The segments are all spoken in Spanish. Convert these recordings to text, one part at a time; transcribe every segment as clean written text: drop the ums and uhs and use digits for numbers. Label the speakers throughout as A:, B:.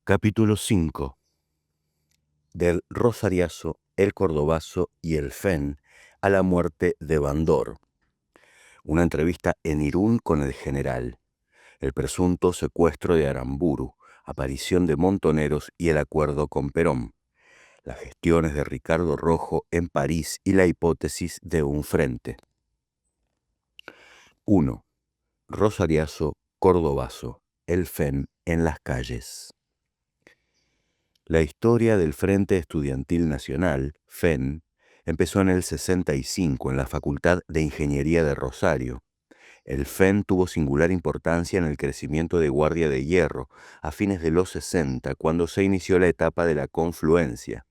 A: Capítulo 5. Del Rosariazo, el Cordobazo y el Fenn a la muerte de Bandor. Una entrevista en Irún con el general. El presunto secuestro de Aramburu, aparición de Montoneros y el acuerdo con Perón. Las gestiones de Ricardo Rojo en París y la hipótesis de un frente. 1. Rosariazo, Cordobazo, el Fenn en las calles. La historia del Frente Estudiantil Nacional, FEN, empezó en el 65 en la Facultad de Ingeniería de Rosario. El FEN tuvo singular importancia en el crecimiento de Guardia de Hierro a fines de los 60, cuando se inició la etapa de la confluencia,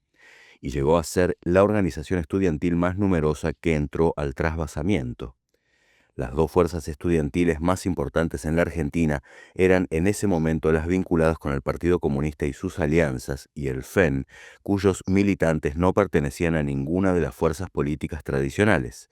A: y llegó a ser la organización estudiantil más numerosa que entró al trasvasamiento. Las dos fuerzas estudiantiles más importantes en la Argentina eran en ese momento las vinculadas con el Partido Comunista y sus alianzas, y el FEN, cuyos militantes no pertenecían a ninguna de las fuerzas políticas tradicionales.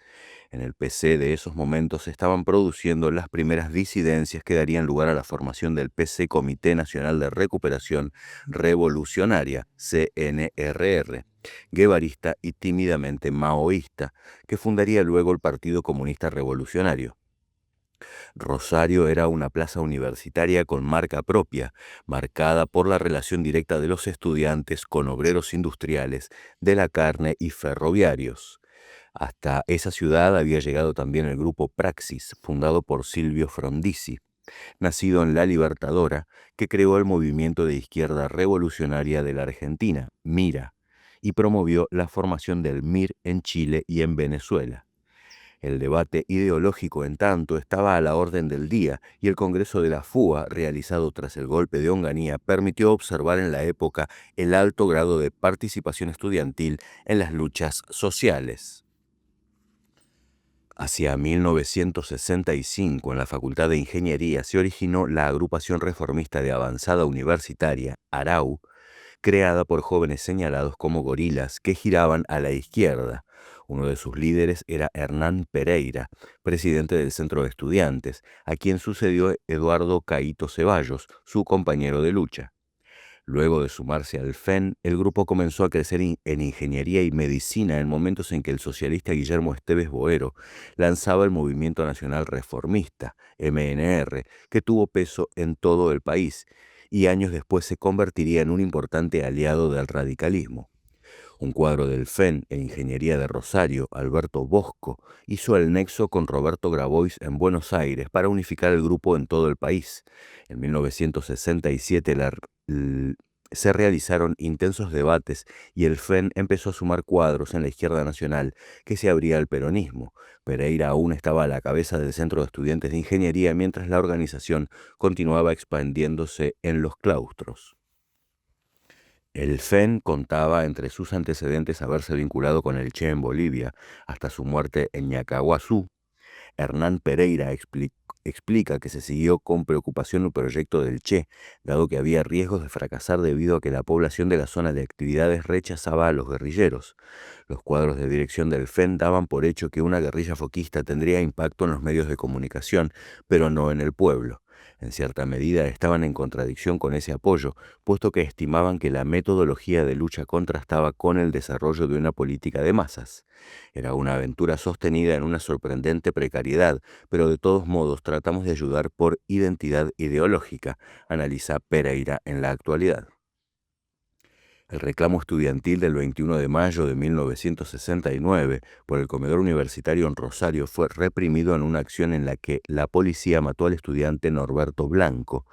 A: En el PC de esos momentos se estaban produciendo las primeras disidencias que darían lugar a la formación del PC Comité Nacional de Recuperación Revolucionaria, CNRR, guevarista y tímidamente maoísta, que fundaría luego el Partido Comunista Revolucionario. Rosario era una plaza universitaria con marca propia, marcada por la relación directa de los estudiantes con obreros industriales, de la carne y ferroviarios. Hasta esa ciudad había llegado también el grupo Praxis, fundado por Silvio Frondizi, nacido en La Libertadora, que creó el movimiento de izquierda revolucionaria de la Argentina, MIRA, y promovió la formación del MIR en Chile y en Venezuela. El debate ideológico, en tanto, estaba a la orden del día, y el Congreso de la FUA, realizado tras el golpe de Onganía, permitió observar en la época el alto grado de participación estudiantil en las luchas sociales. Hacia 1965, en la Facultad de Ingeniería, se originó la Agrupación Reformista de Avanzada Universitaria, ARAU, creada por jóvenes señalados como gorilas que giraban a la izquierda. Uno de sus líderes era Hernán Pereira, presidente del Centro de Estudiantes, a quien sucedió Eduardo Caíto Ceballos, su compañero de lucha. Luego de sumarse al FEN, el grupo comenzó a crecer en ingeniería y medicina en momentos en que el socialista Guillermo Esteves Boero lanzaba el Movimiento Nacional Reformista, MNR, que tuvo peso en todo el país, y años después se convertiría en un importante aliado del radicalismo. Un cuadro del FEN en Ingeniería de Rosario, Alberto Bosco, hizo el nexo con Roberto Grabois en Buenos Aires para unificar el grupo en todo el país. En 1967 se realizaron intensos debates y el FEN empezó a sumar cuadros en la izquierda nacional que se abría al peronismo. Pereira aún estaba a la cabeza del Centro de Estudiantes de Ingeniería mientras la organización continuaba expandiéndose en los claustros. El FEN contaba entre sus antecedentes haberse vinculado con el Che en Bolivia hasta su muerte en Ñacaguazú. Hernán Pereira explica que se siguió con preocupación el proyecto del Che, dado que había riesgos de fracasar debido a que la población de la zona de actividades rechazaba a los guerrilleros. Los cuadros de dirección del FEN daban por hecho que una guerrilla foquista tendría impacto en los medios de comunicación, pero no en el pueblo. En cierta medida estaban en contradicción con ese apoyo, puesto que estimaban que la metodología de lucha contrastaba con el desarrollo de una política de masas. Era una aventura sostenida en una sorprendente precariedad, pero de todos modos tratamos de ayudar por identidad ideológica, analiza Pereira en la actualidad. El reclamo estudiantil del 21 de mayo de 1969 por el comedor universitario en Rosario fue reprimido en una acción en la que la policía mató al estudiante Norberto Blanco.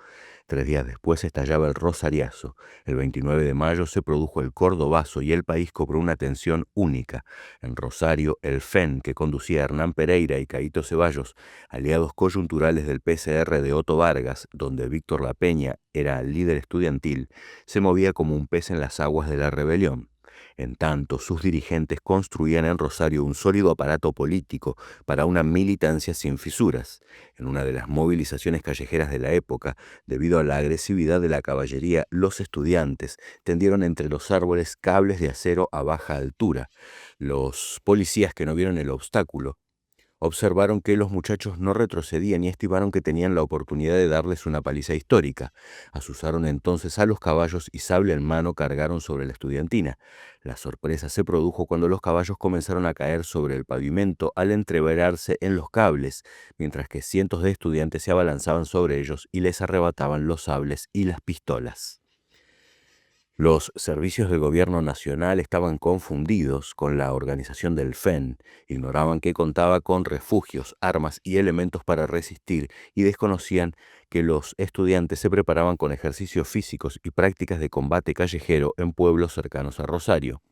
A: 3 días después estallaba el Rosariazo. El 29 de mayo se produjo el Cordobazo y el país cobró una tensión única. En Rosario, el FEN, que conducía Hernán Pereira y Caíto Ceballos, aliados coyunturales del PCR de Otto Vargas, donde Víctor Lapeña era el líder estudiantil, se movía como un pez en las aguas de la rebelión. En tanto, sus dirigentes construían en Rosario un sólido aparato político para una militancia sin fisuras. En una de las movilizaciones callejeras de la época, debido a la agresividad de la caballería, los estudiantes tendieron entre los árboles cables de acero a baja altura. Los policías, que no vieron el obstáculo, Observaron que los muchachos no retrocedían y estimaron que tenían la oportunidad de darles una paliza histórica. Asusaron entonces a los caballos y sable en mano cargaron sobre la estudiantina. La sorpresa se produjo cuando los caballos comenzaron a caer sobre el pavimento al entreverarse en los cables, mientras que cientos de estudiantes se abalanzaban sobre ellos y les arrebataban los sables y las pistolas. Los servicios del gobierno nacional estaban confundidos con la organización del FEN, ignoraban que contaba con refugios, armas y elementos para resistir y desconocían que los estudiantes se preparaban con ejercicios físicos y prácticas de combate callejero en pueblos cercanos a Rosario.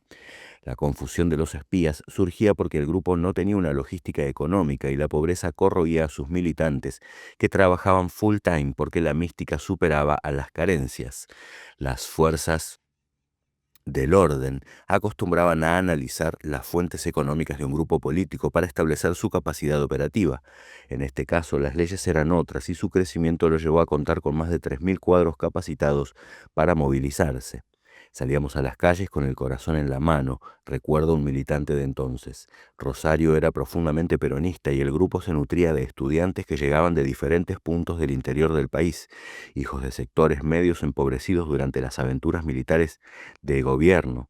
A: La confusión de los espías surgía porque el grupo no tenía una logística económica y la pobreza corroía a sus militantes, que trabajaban full time porque la mística superaba a las carencias. Las fuerzas del orden acostumbraban a analizar las fuentes económicas de un grupo político para establecer su capacidad operativa. En este caso, las leyes eran otras y su crecimiento lo llevó a contar con más de 3.000 cuadros capacitados para movilizarse. Salíamos a las calles con el corazón en la mano, recuerda un militante de entonces. Rosario era profundamente peronista y el grupo se nutría de estudiantes que llegaban de diferentes puntos del interior del país, hijos de sectores medios empobrecidos durante las aventuras militares de gobierno.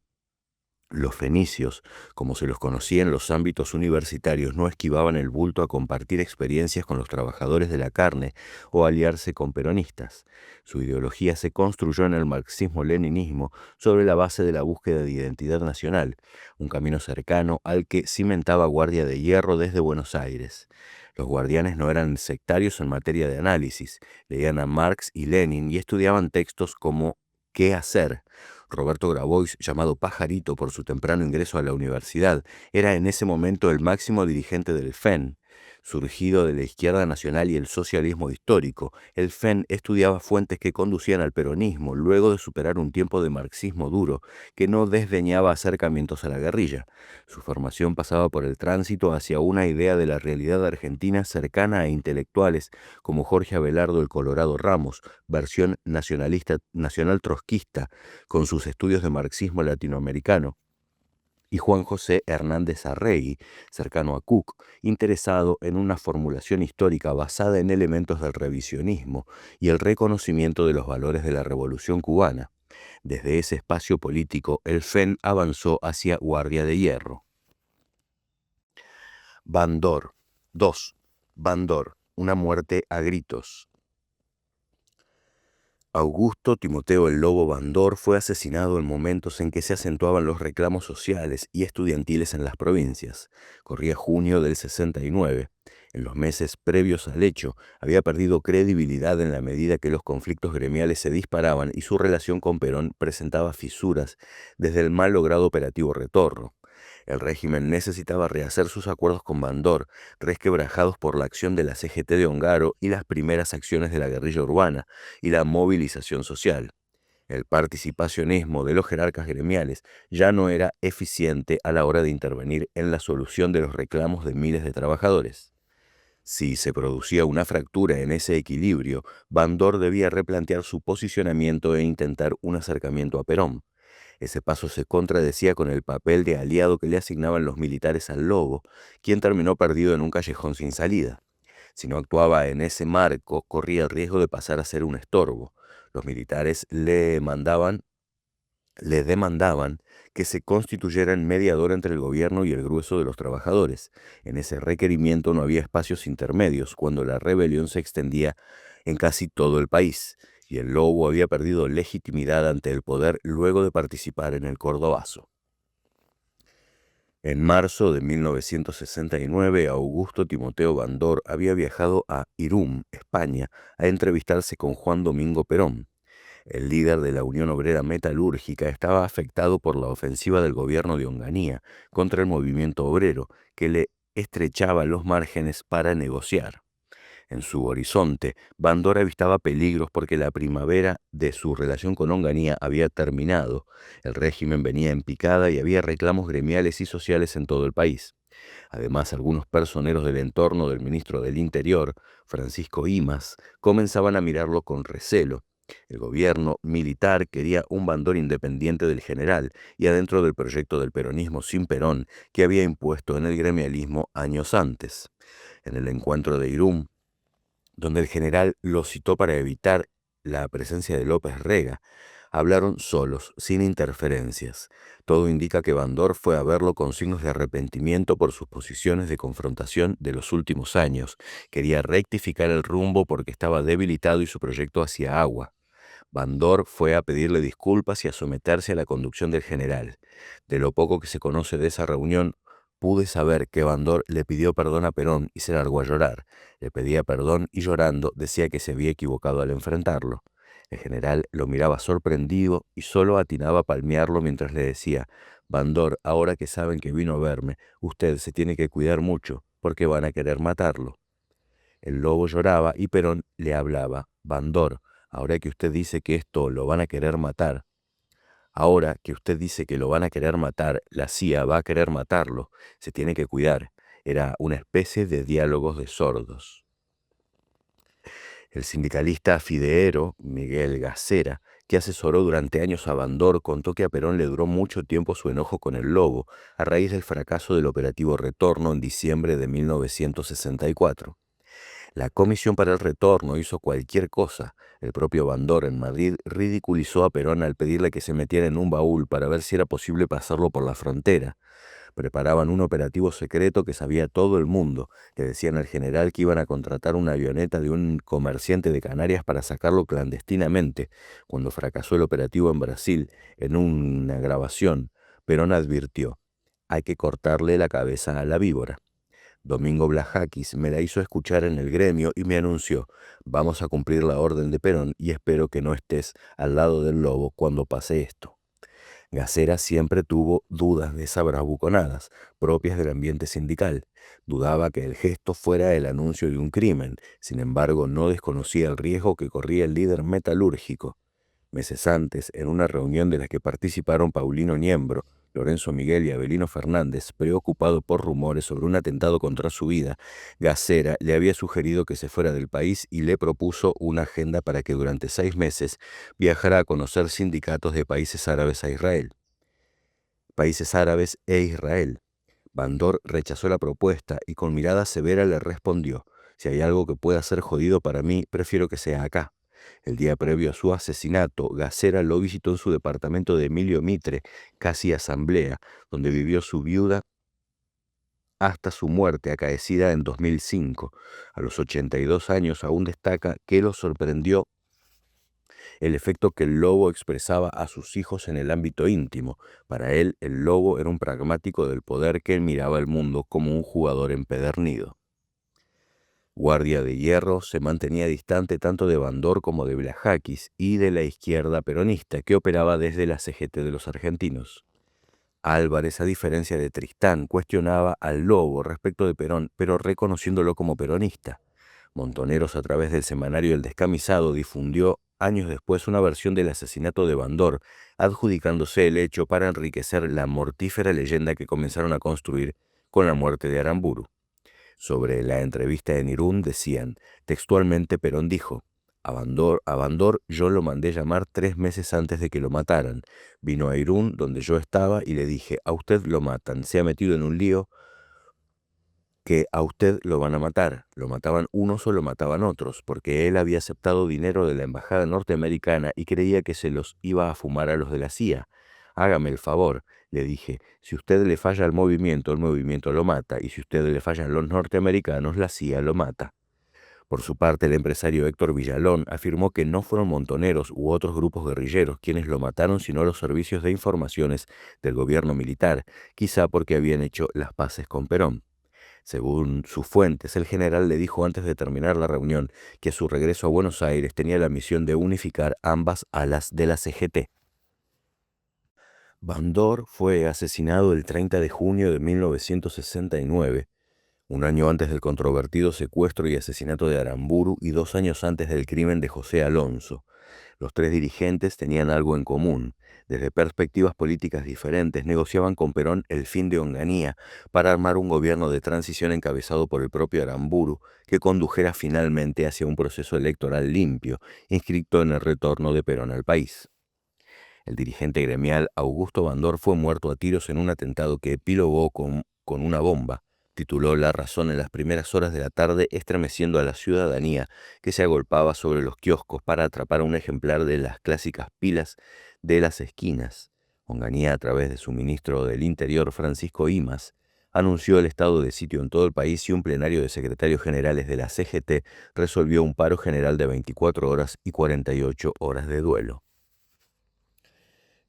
A: Los fenicios, como se los conocía en los ámbitos universitarios, no esquivaban el bulto a compartir experiencias con los trabajadores de la carne o aliarse con peronistas. Su ideología se construyó en el marxismo-leninismo sobre la base de la búsqueda de identidad nacional, un camino cercano al que cimentaba Guardia de Hierro desde Buenos Aires. Los guardianes no eran sectarios en materia de análisis, leían a Marx y Lenin y estudiaban textos como ¿Qué hacer? Roberto Grabois, llamado Pajarito por su temprano ingreso a la universidad, era en ese momento el máximo dirigente del FEN. Surgido de la izquierda nacional y el socialismo histórico, el FEN estudiaba fuentes que conducían al peronismo, luego de superar un tiempo de marxismo duro, que no desdeñaba acercamientos a la guerrilla. Su formación pasaba por el tránsito hacia una idea de la realidad argentina cercana a intelectuales como Jorge Abelardo el Colorado Ramos, versión nacionalista, nacional trotskista, con sus estudios de marxismo latinoamericano, y Juan José Hernández Arregui, cercano a Cook, interesado en una formulación histórica basada en elementos del revisionismo y el reconocimiento de los valores de la Revolución cubana. Desde ese espacio político, el FEN avanzó hacia Guardia de Hierro. Bandor. 2. Bandor. Una muerte a gritos. Augusto Timoteo el Lobo Bandor fue asesinado en momentos en que se acentuaban los reclamos sociales y estudiantiles en las provincias. Corría junio del 69. En los meses previos al hecho, había perdido credibilidad en la medida que los conflictos gremiales se disparaban y su relación con Perón presentaba fisuras desde el mal logrado operativo Retorno. El régimen necesitaba rehacer sus acuerdos con Bandor, resquebrajados por la acción de la CGT de Ongaro y las primeras acciones de la guerrilla urbana y la movilización social. El participacionismo de los jerarcas gremiales ya no era eficiente a la hora de intervenir en la solución de los reclamos de miles de trabajadores. Si se producía una fractura en ese equilibrio, Bandor debía replantear su posicionamiento e intentar un acercamiento a Perón. Ese paso se contradecía con el papel de aliado que le asignaban los militares al Lobo, quien terminó perdido en un callejón sin salida. Si no actuaba en ese marco, corría el riesgo de pasar a ser un estorbo. Los militares le demandaban que se constituyera en mediador entre el gobierno y el grueso de los trabajadores. En ese requerimiento no había espacios intermedios cuando la rebelión se extendía en casi todo el país, y el Lobo había perdido legitimidad ante el poder luego de participar en el Cordobazo. En marzo de 1969, Augusto Timoteo Bandor había viajado a Irún, España, a entrevistarse con Juan Domingo Perón. El líder de la Unión Obrera Metalúrgica estaba afectado por la ofensiva del gobierno de Onganía contra el movimiento obrero, que le estrechaba los márgenes para negociar. En su horizonte, Bandor avistaba peligros porque la primavera de su relación con Onganía había terminado. El régimen venía en picada y había reclamos gremiales y sociales en todo el país. Además, algunos personeros del entorno del ministro del Interior, Francisco Imaz, comenzaban a mirarlo con recelo. El gobierno militar quería un Bandor independiente del general y adentro del proyecto del peronismo sin Perón que había impuesto en el gremialismo años antes. En el encuentro de Irún, donde el general lo citó para evitar la presencia de López Rega, hablaron solos, sin interferencias. Todo indica que Bandor fue a verlo con signos de arrepentimiento por sus posiciones de confrontación de los últimos años. Quería rectificar el rumbo porque estaba debilitado y su proyecto hacía agua. Bandor fue a pedirle disculpas y a someterse a la conducción del general. De lo poco que se conoce de esa reunión, pude saber que Bandor le pidió perdón a Perón y se largó a llorar. Le pedía perdón y llorando decía que se había equivocado al enfrentarlo. El general lo miraba sorprendido y solo atinaba a palmearlo mientras le decía: Bandor, ahora que saben que vino a verme, usted se tiene que cuidar mucho, porque van a querer matarlo. El lobo lloraba y Perón le hablaba: Bandor, ahora que usted dice que esto lo van a querer matar, ahora que usted dice que lo van a querer matar, la CIA va a querer matarlo, se tiene que cuidar. Era una especie de diálogos de sordos. El sindicalista fideero Miguel Gacera, que asesoró durante años a Bandor, contó que a Perón le duró mucho tiempo su enojo con el lobo, a raíz del fracaso del operativo Retorno en diciembre de 1964. La Comisión para el Retorno hizo cualquier cosa. El propio Bandor en Madrid ridiculizó a Perón al pedirle que se metiera en un baúl para ver si era posible pasarlo por la frontera. Preparaban un operativo secreto que sabía todo el mundo. Le decían al general que iban a contratar una avioneta de un comerciante de Canarias para sacarlo clandestinamente. Cuando fracasó el operativo en Brasil, en una grabación, Perón advirtió: hay que cortarle la cabeza a la víbora. Domingo Blajakis me la hizo escuchar en el gremio y me anunció: vamos a cumplir la orden de Perón y espero que no estés al lado del lobo cuando pase esto. Gacera siempre tuvo dudas de esas bravuconadas, propias del ambiente sindical. Dudaba que el gesto fuera el anuncio de un crimen, sin embargo no desconocía el riesgo que corría el líder metalúrgico. Meses antes, en una reunión de la que participaron Paulino Niembro, Lorenzo Miguel y Avelino Fernández, preocupado por rumores sobre un atentado contra su vida, Gacera le había sugerido que se fuera del país y le propuso una agenda para que durante 6 meses viajara a conocer sindicatos de países árabes a Israel. Países árabes e Israel. Bandor rechazó la propuesta y con mirada severa le respondió: si hay algo que pueda ser jodido para mí, prefiero que sea acá. El día previo a su asesinato, Gacera lo visitó en su departamento de Emilio Mitre, casi Asamblea, donde vivió su viuda hasta su muerte acaecida en 2005. A los 82 años aún destaca que lo sorprendió el efecto que el lobo expresaba a sus hijos en el ámbito íntimo. Para él, el lobo era un pragmático del poder que miraba el mundo como un jugador empedernido. Guardia de Hierro se mantenía distante tanto de Bandor como de Blajakis y de la izquierda peronista que operaba desde la CGT de los argentinos. Álvarez, a diferencia de Tristán, cuestionaba al lobo respecto de Perón, pero reconociéndolo como peronista. Montoneros, a través del semanario El Descamisado, difundió años después una versión del asesinato de Bandor, adjudicándose el hecho para enriquecer la mortífera leyenda que comenzaron a construir con la muerte de Aramburu. Sobre la entrevista en Irún decían: textualmente Perón dijo: a Bandor yo lo mandé llamar 3 meses antes de que lo mataran. Vino a Irún, donde yo estaba, y le dije: a usted lo matan, se ha metido en un lío que a usted lo van a matar. Lo mataban unos o lo mataban otros, porque él había aceptado dinero de la embajada norteamericana y creía que se los iba a fumar a los de la CIA. Hágame el favor, le dije: si usted le falla al movimiento, el movimiento lo mata, y si usted le fallan los norteamericanos, la CIA lo mata. Por su parte, el empresario Héctor Villalón afirmó que no fueron Montoneros u otros grupos guerrilleros quienes lo mataron, sino los servicios de informaciones del gobierno militar, quizá porque habían hecho las paces con Perón. Según sus fuentes, el general le dijo antes de terminar la reunión que a su regreso a Buenos Aires tenía la misión de unificar ambas alas de la CGT. Bandor fue asesinado el 30 de junio de 1969, un año antes del controvertido secuestro y asesinato de Aramburu y 2 años antes del crimen de José Alonso. Los tres dirigentes tenían algo en común. Desde perspectivas políticas diferentes, negociaban con Perón el fin de Onganía para armar un gobierno de transición encabezado por el propio Aramburu, que condujera finalmente hacia un proceso electoral limpio, inscrito en el retorno de Perón al país. El dirigente gremial Augusto Bandor fue muerto a tiros en un atentado que epilogó con una bomba. Tituló La Razón en las primeras horas de la tarde, estremeciendo a la ciudadanía que se agolpaba sobre los kioscos para atrapar un ejemplar de las clásicas pilas de las esquinas. Onganía, a través de su ministro del Interior, Francisco Imaz, anunció el estado de sitio en todo el país y un plenario de secretarios generales de la CGT resolvió un paro general de 24 horas y 48 horas de duelo.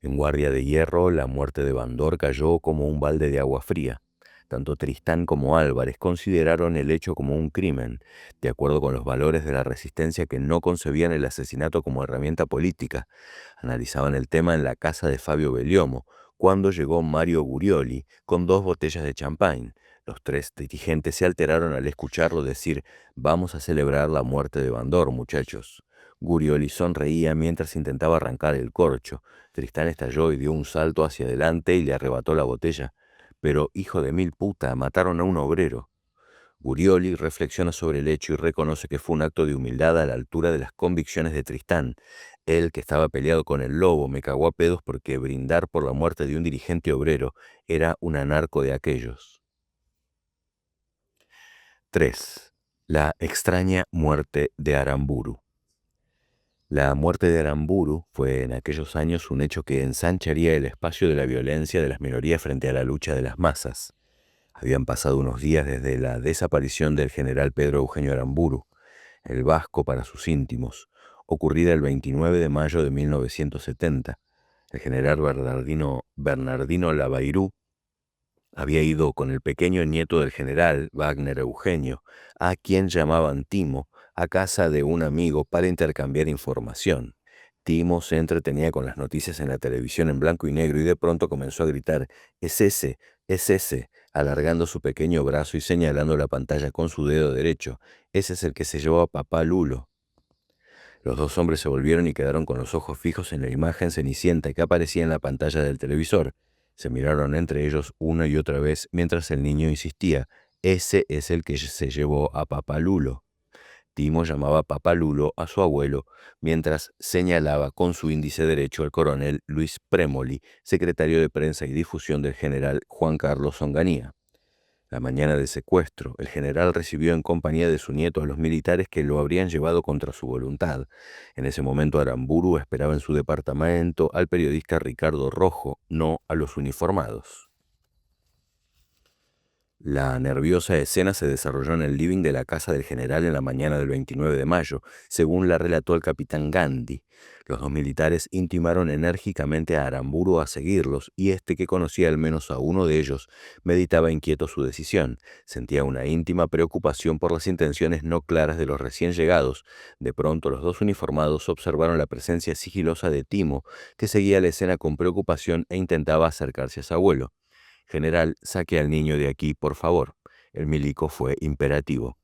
A: En Guardia de Hierro, la muerte de Bandor cayó como un balde de agua fría. Tanto Tristán como Álvarez consideraron el hecho como un crimen, de acuerdo con los valores de la resistencia que no concebían el asesinato como herramienta política. Analizaban el tema en la casa de Fabio Bellomo, cuando llegó Mario Gurioli con 2 botellas de champagne. Los tres dirigentes se alteraron al escucharlo decir: «Vamos a celebrar la muerte de Bandor, muchachos». Gurioli sonreía mientras intentaba arrancar el corcho. Tristán estalló y dio un salto hacia adelante y le arrebató la botella. «Pero, hijo de mil puta, mataron a un obrero». Gurioli reflexiona sobre el hecho y reconoce que fue un acto de humildad a la altura de las convicciones de Tristán. Él, que estaba peleado con el lobo, me cagó a pedos porque brindar por la muerte de un dirigente obrero era un anarco de aquellos. 3. La extraña muerte de Aramburu. La muerte de Aramburu fue en aquellos años un hecho que ensancharía el espacio de la violencia de las minorías frente a la lucha de las masas. Habían pasado unos días desde la desaparición del general Pedro Eugenio Aramburu, el vasco para sus íntimos, ocurrida el 29 de mayo de 1970. El general Bernardino Lavairu había ido con el pequeño nieto del general, Wagner Eugenio, a quien llamaban Timo, a casa de un amigo para intercambiar información. Timo se entretenía con las noticias en la televisión en blanco y negro y de pronto comenzó a gritar: es ese, alargando su pequeño brazo y señalando la pantalla con su dedo derecho. Ese es el que se llevó a papá Lulo. Los dos hombres se volvieron y quedaron con los ojos fijos en la imagen cenicienta que aparecía en la pantalla del televisor. Se miraron entre ellos una y otra vez mientras el niño insistía: «Ese es el que se llevó a papá Lulo». Timo llamaba papá Lulo a su abuelo mientras señalaba con su índice derecho al coronel Luis Premoli, secretario de Prensa y Difusión del general Juan Carlos Onganía. La mañana del secuestro, el general recibió en compañía de su nieto a los militares que lo habrían llevado contra su voluntad. En ese momento Aramburu esperaba en su departamento al periodista Ricardo Rojo, no a los uniformados. La nerviosa escena se desarrolló en el living de la casa del general en la mañana del 29 de mayo, según la relató el capitán Gandhi. Los dos militares intimaron enérgicamente a Aramburu a seguirlos, y este, que conocía al menos a uno de ellos, meditaba inquieto su decisión. Sentía una íntima preocupación por las intenciones no claras de los recién llegados. De pronto los dos uniformados observaron la presencia sigilosa de Timo, que seguía la escena con preocupación e intentaba acercarse a su abuelo. «General, saque al niño de aquí, por favor». El milico fue imperativo.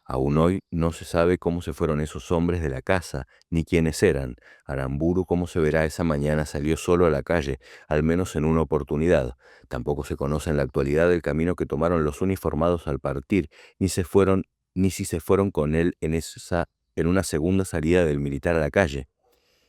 A: Aún hoy no se sabe cómo se fueron esos hombres de la casa, ni quiénes eran. Aramburu, como se verá, esa mañana salió solo a la calle, al menos en una oportunidad. Tampoco se conoce en la actualidad el camino que tomaron los uniformados al partir, ni si se fueron con él en una segunda salida del militar a la calle.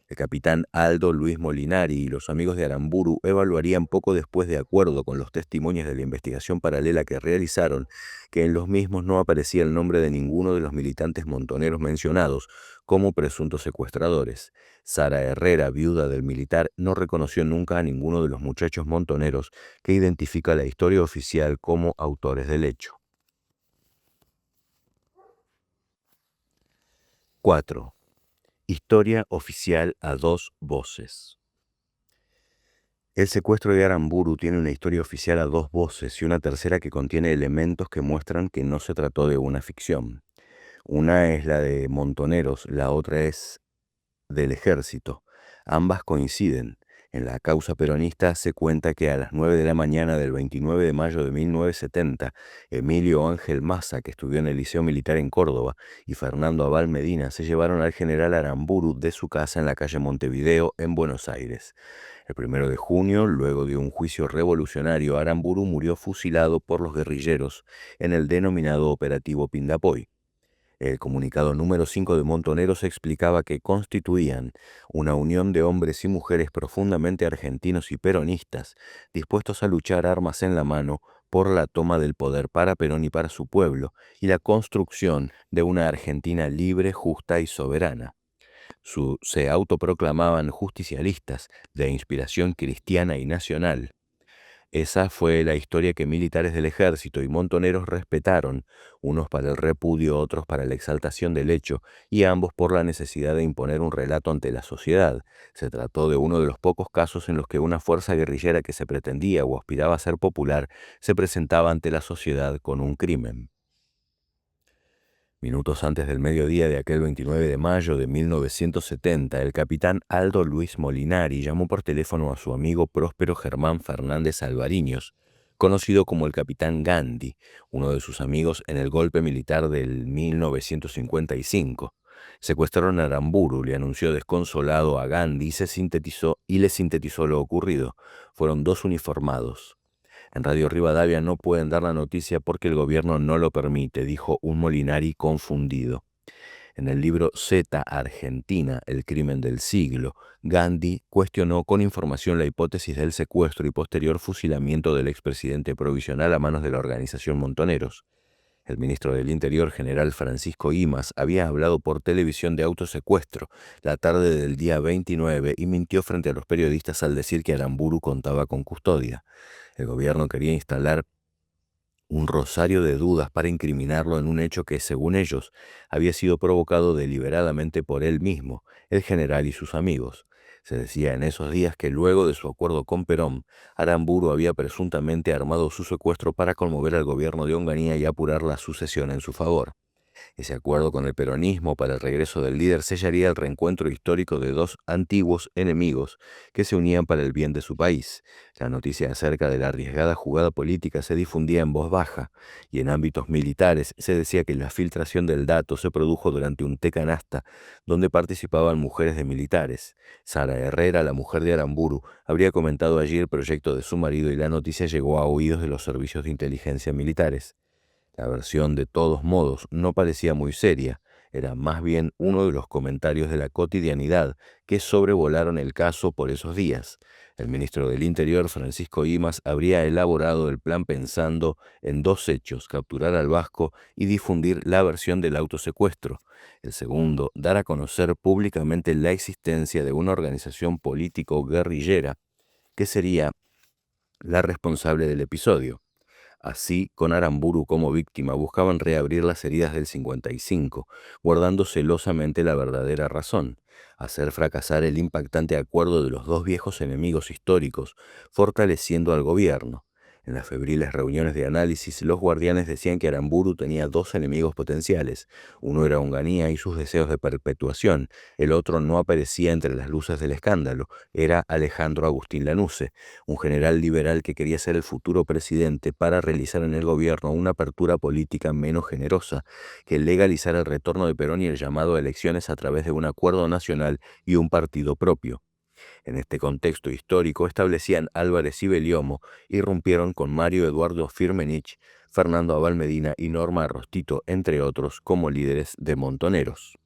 A: El capitán Aldo Luis Molinari y los amigos de Aramburu evaluarían poco después, de acuerdo con los testimonios de la investigación paralela que realizaron, que en los mismos no aparecía el nombre de ninguno de los militantes montoneros mencionados como presuntos secuestradores. Sara Herrera, viuda del militar, no reconoció nunca a ninguno de los muchachos montoneros que identifica la historia oficial como autores del hecho. 4. Historia oficial a dos voces. El secuestro de Aramburu tiene una historia oficial a dos voces y una tercera que contiene elementos que muestran que no se trató de una ficción. Una es la de Montoneros, la otra es del Ejército. Ambas coinciden. En la causa peronista se cuenta que a las 9 de la mañana del 29 de mayo de 1970, Emilio Ángel Maza, que estudió en el Liceo Militar en Córdoba, y Fernando Abal Medina se llevaron al general Aramburu de su casa en la calle Montevideo, en Buenos Aires. El 1 de junio, luego de un juicio revolucionario, Aramburu murió fusilado por los guerrilleros en el denominado Operativo Pindapoy. El comunicado número 5 de Montoneros explicaba que constituían una unión de hombres y mujeres profundamente argentinos y peronistas, dispuestos a luchar armas en la mano por la toma del poder para Perón y para su pueblo, y la construcción de una Argentina libre, justa y soberana. Se autoproclamaban justicialistas de inspiración cristiana y nacional. Esa fue la historia que militares del ejército y montoneros respetaron, unos para el repudio, otros para la exaltación del hecho, y ambos por la necesidad de imponer un relato ante la sociedad. Se trató de uno de los pocos casos en los que una fuerza guerrillera que se pretendía o aspiraba a ser popular se presentaba ante la sociedad con un crimen. Minutos antes del mediodía de aquel 29 de mayo de 1970, el capitán Aldo Luis Molinari llamó por teléfono a su amigo Próspero Germán Fernández Alvariños, conocido como el capitán Gandhi, uno de sus amigos en el golpe militar del 1955. Secuestraron a Aramburu, le anunció desconsolado a Gandhi y le sintetizó lo ocurrido. Fueron 2 uniformados. En Radio Rivadavia no pueden dar la noticia porque el gobierno no lo permite, dijo un Molinari confundido. En el libro Z Argentina, el crimen del siglo, Gandhi cuestionó con información la hipótesis del secuestro y posterior fusilamiento del expresidente provisional a manos de la organización Montoneros. El ministro del Interior, general Francisco Imaz, había hablado por televisión de autosecuestro la tarde del día 29 y mintió frente a los periodistas al decir que Aramburu contaba con custodia. El gobierno quería instalar un rosario de dudas para incriminarlo en un hecho que, según ellos, había sido provocado deliberadamente por él mismo, el general y sus amigos. Se decía en esos días que luego de su acuerdo con Perón, Aramburu había presuntamente armado su secuestro para conmover al gobierno de Onganía y apurar la sucesión en su favor. Ese acuerdo con el peronismo para el regreso del líder sellaría el reencuentro histórico de 2 antiguos enemigos que se unían para el bien de su país. La noticia acerca de la arriesgada jugada política se difundía en voz baja, y en ámbitos militares se decía que la filtración del dato se produjo durante un té canasta donde participaban mujeres de militares. Sara Herrera, la mujer de Aramburu, habría comentado allí el proyecto de su marido y la noticia llegó a oídos de los servicios de inteligencia militares. La versión, de todos modos, no parecía muy seria, era más bien uno de los comentarios de la cotidianidad que sobrevolaron el caso por esos días. El ministro del Interior, Francisco Imaz, habría elaborado el plan pensando en 2 hechos: capturar al Vasco y difundir la versión del autosecuestro. El segundo, dar a conocer públicamente la existencia de una organización político-guerrillera que sería la responsable del episodio. Así, con Aramburu como víctima, buscaban reabrir las heridas del 55, guardando celosamente la verdadera razón: hacer fracasar el impactante acuerdo de los 2 viejos enemigos históricos, fortaleciendo al gobierno. En las febriles reuniones de análisis, los guardianes decían que Aramburu tenía 2 enemigos potenciales. Uno era Onganía y sus deseos de perpetuación. El otro no aparecía entre las luces del escándalo. Era Alejandro Agustín Lanusse, un general liberal que quería ser el futuro presidente para realizar en el gobierno una apertura política menos generosa, que legalizara el retorno de Perón y el llamado a elecciones a través de un acuerdo nacional y un partido propio. En este contexto histórico establecían Álvarez y Bellomo, irrumpieron con Mario Eduardo Firmenich, Fernando Abal Medina y Norma Arrostito, entre otros, como líderes de Montoneros.